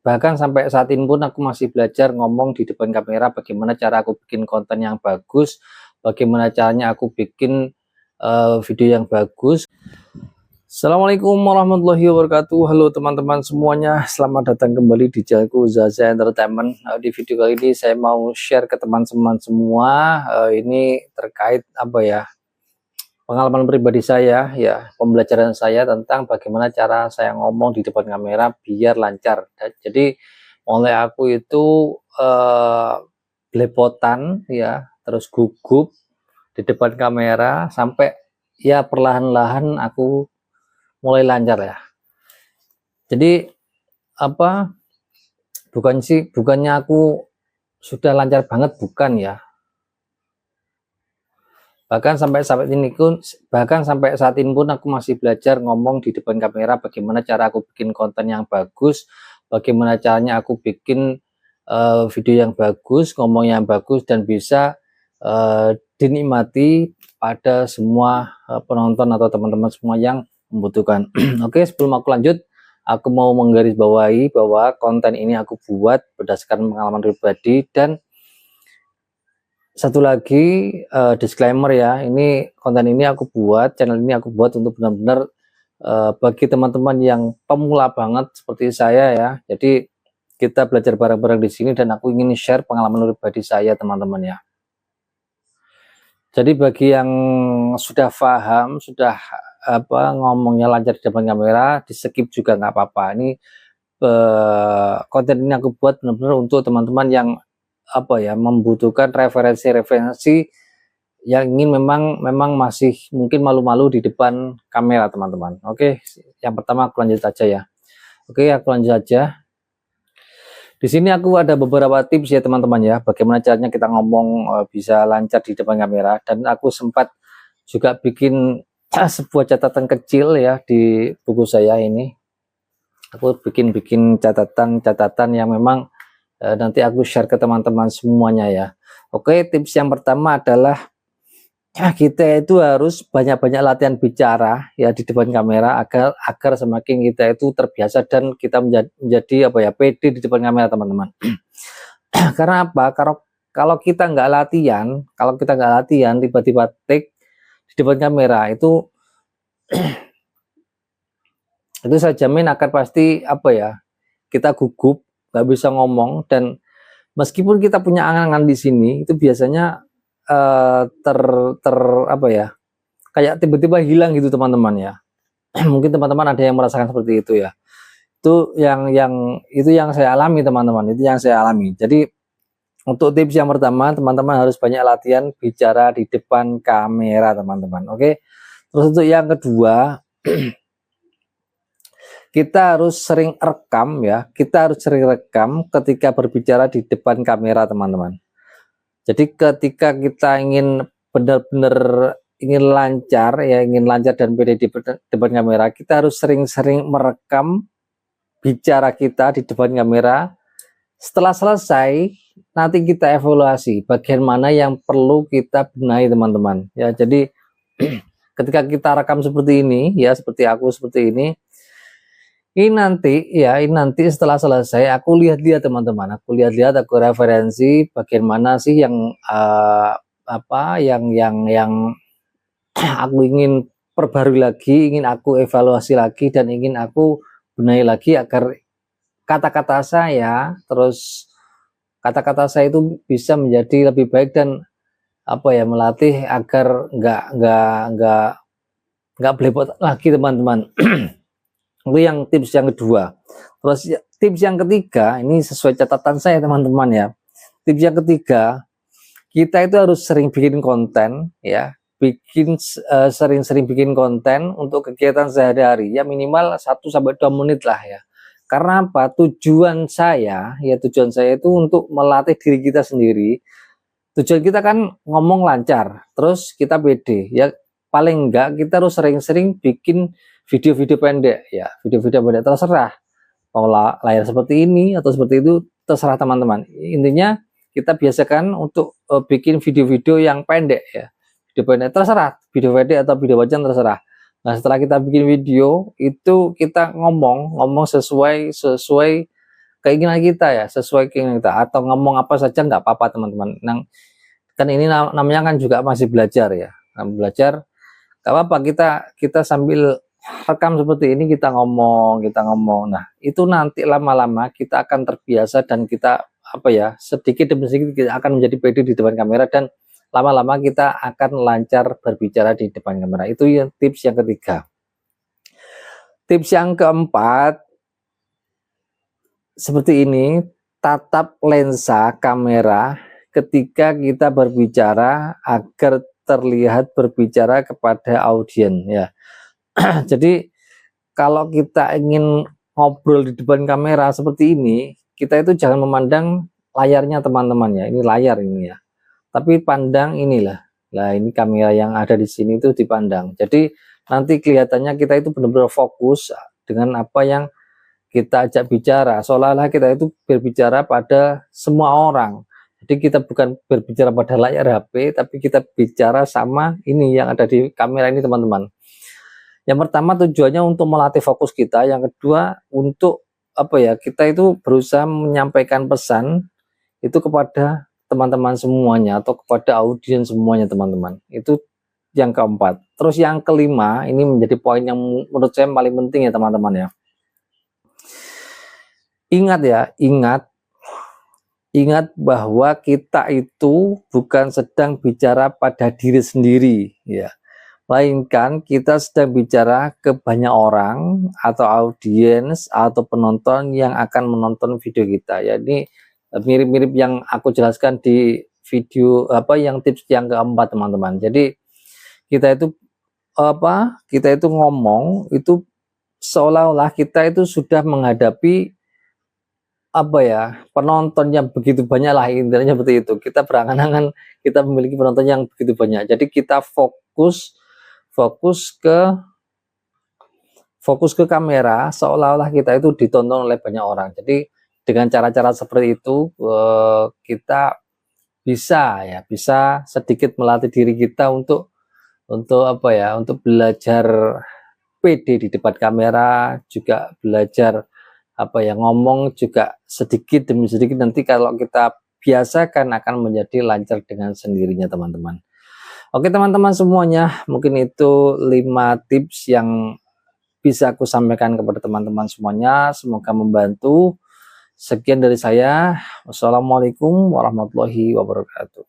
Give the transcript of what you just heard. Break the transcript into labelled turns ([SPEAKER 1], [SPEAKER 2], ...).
[SPEAKER 1] bahkan sampai saat ini pun aku masih belajar ngomong di depan kamera, bagaimana cara aku bikin konten yang bagus, bagaimana caranya aku bikin video yang bagus. Assalamualaikum warahmatullahi wabarakatuh. Halo teman-teman semuanya, selamat datang kembali di channelku Zaza Entertainment. Di video kali ini saya mau share ke teman-teman semua, ini terkait pengalaman pribadi saya, ya, pembelajaran saya tentang bagaimana cara saya ngomong di depan kamera biar lancar. Jadi mulai aku itu belepotan, ya, terus gugup di depan kamera sampai ya perlahan-lahan aku mulai lancar ya. Jadi bukannya aku sudah lancar banget, bukan ya. Bahkan sampai saat ini pun aku masih belajar ngomong di depan kamera, bagaimana cara aku bikin konten yang bagus, bagaimana caranya aku bikin video yang bagus, ngomong yang bagus, dan bisa dinikmati pada semua penonton atau teman-teman semua yang membutuhkan. Oke, sebelum aku lanjut, aku mau menggarisbawahi bahwa konten ini aku buat berdasarkan pengalaman pribadi. Dan satu lagi disclaimer ya, ini konten ini aku buat, channel ini aku buat untuk benar-benar bagi teman-teman yang pemula banget seperti saya ya. Jadi kita belajar bareng-bareng di sini dan aku ingin share pengalaman pribadi saya, teman-teman ya. Jadi bagi yang sudah paham, sudah ngomongnya lancar di depan kamera, di skip juga nggak apa-apa. Ini konten ini aku buat benar-benar untuk teman-teman yang membutuhkan referensi-referensi yang ingin memang masih mungkin malu-malu di depan kamera, teman-teman. Oke, yang pertama aku lanjut aja ya. Oke, aku lanjut aja. Di sini aku ada beberapa tips ya teman-teman ya, bagaimana caranya kita ngomong bisa lancar di depan kamera. Dan aku sempat juga bikin sebuah catatan kecil ya di buku saya ini. Aku bikin catatan yang memang nanti aku share ke teman-teman semuanya ya. Oke, tips yang pertama adalah kita itu harus banyak-banyak latihan bicara ya di depan kamera agar semakin kita itu terbiasa dan kita menjadi pede di depan kamera, teman-teman. Karena apa? Kalau kita nggak latihan, tiba-tiba take di depan kamera itu saya jamin akan pasti kita gugup, nggak bisa ngomong. Dan meskipun kita punya angan-angan di sini, itu biasanya kayak tiba-tiba hilang gitu, teman-teman ya. Mungkin teman-teman ada yang merasakan seperti itu ya. Itu yang saya alami, teman-teman. Itu yang saya alami. Jadi untuk tips yang pertama, teman-teman harus banyak latihan bicara di depan kamera, teman-teman. Oke. Terus untuk yang kedua, kita harus sering rekam ya. Kita harus sering rekam ketika berbicara di depan kamera, teman-teman. Jadi ketika kita ingin benar-benar lancar dan pede di depan kamera, kita harus sering-sering merekam bicara kita di depan kamera. Setelah selesai, nanti kita evaluasi bagian mana yang perlu kita benahi, teman-teman. Ya, jadi ketika kita rekam seperti ini ya, seperti aku seperti ini nanti setelah selesai aku lihat-lihat, teman-teman. Aku lihat-lihat, aku referensi bagian mana sih yang yang aku ingin perbarui lagi, ingin aku evaluasi lagi, dan ingin aku benahi lagi agar kata-kata saya itu bisa menjadi lebih baik dan melatih agar nggak belepotan lagi, teman-teman. Itu yang tips yang kedua. Terus tips yang ketiga, ini sesuai catatan saya, teman-teman ya. Tips yang ketiga, kita itu harus sering bikin konten ya, sering-sering bikin konten untuk kegiatan sehari-hari ya, minimal 1-2 menit lah ya. Karena apa? Tujuan saya itu untuk melatih diri kita sendiri. Tujuan kita kan ngomong lancar, terus kita pede ya. Paling enggak kita harus sering-sering bikin video-video pendek ya, video-video pendek, terserah mau layar seperti ini atau seperti itu, terserah teman-teman. Intinya kita biasakan untuk bikin video-video yang pendek ya, video pendek, terserah video pendek atau video panjang, terserah. Nah, setelah kita bikin video itu kita ngomong sesuai keinginan kita ya, sesuai keinginan kita, atau ngomong apa saja nggak apa-apa teman-teman. Kan ini namanya kan juga masih belajar ya, belajar nggak apa-apa, kita sambil rekam seperti ini, kita ngomong. Nah itu nanti lama-lama kita akan terbiasa, dan kita apa ya, sedikit demi sedikit kita akan menjadi pede di depan kamera, dan lama-lama kita akan lancar berbicara di depan kamera. Itu yang tips yang ketiga. Tips yang keempat seperti ini, tatap lensa kamera ketika kita berbicara agar terlihat berbicara kepada audiens ya. Jadi kalau kita ingin ngobrol di depan kamera seperti ini, kita itu jangan memandang layarnya teman-teman ya. Ini layar ini ya. Tapi pandang inilah. Nah, ini kamera yang ada di sini itu dipandang. Jadi nanti kelihatannya kita itu benar-benar fokus dengan apa yang kita ajak bicara. Seolah-olah kita itu berbicara pada semua orang. Jadi kita bukan berbicara pada layar HP, tapi kita bicara sama ini yang ada di kamera ini teman-teman. Yang pertama tujuannya untuk melatih fokus kita, yang kedua untuk apa ya, kita itu berusaha menyampaikan pesan itu kepada teman-teman semuanya atau kepada audiens semuanya teman-teman. Itu yang keempat. Terus yang kelima, ini menjadi poin yang menurut saya paling penting ya teman-teman ya. Ingat ya, ingat bahwa kita itu bukan sedang bicara pada diri sendiri ya. Melainkan kita sedang bicara ke banyak orang atau audiens atau penonton yang akan menonton video kita. Ya, ini mirip-mirip yang aku jelaskan di video yang tips yang keempat teman-teman. Jadi kita itu kita itu ngomong itu seolah-olah kita itu sudah menghadapi penonton yang begitu banyak lah, intinya seperti itu. Kita berangan-angan kita memiliki penonton yang begitu banyak. Jadi kita fokus ke kamera seolah-olah kita itu ditonton oleh banyak orang. Jadi dengan cara-cara seperti itu kita bisa sedikit melatih diri kita untuk belajar pede di depan kamera, juga belajar ngomong juga sedikit demi sedikit. Nanti kalau kita biasakan akan menjadi lancar dengan sendirinya teman-teman. Oke teman-teman semuanya, mungkin itu 5 tips yang bisa aku sampaikan kepada teman-teman semuanya. Semoga membantu. Sekian dari saya. Wassalamualaikum warahmatullahi wabarakatuh.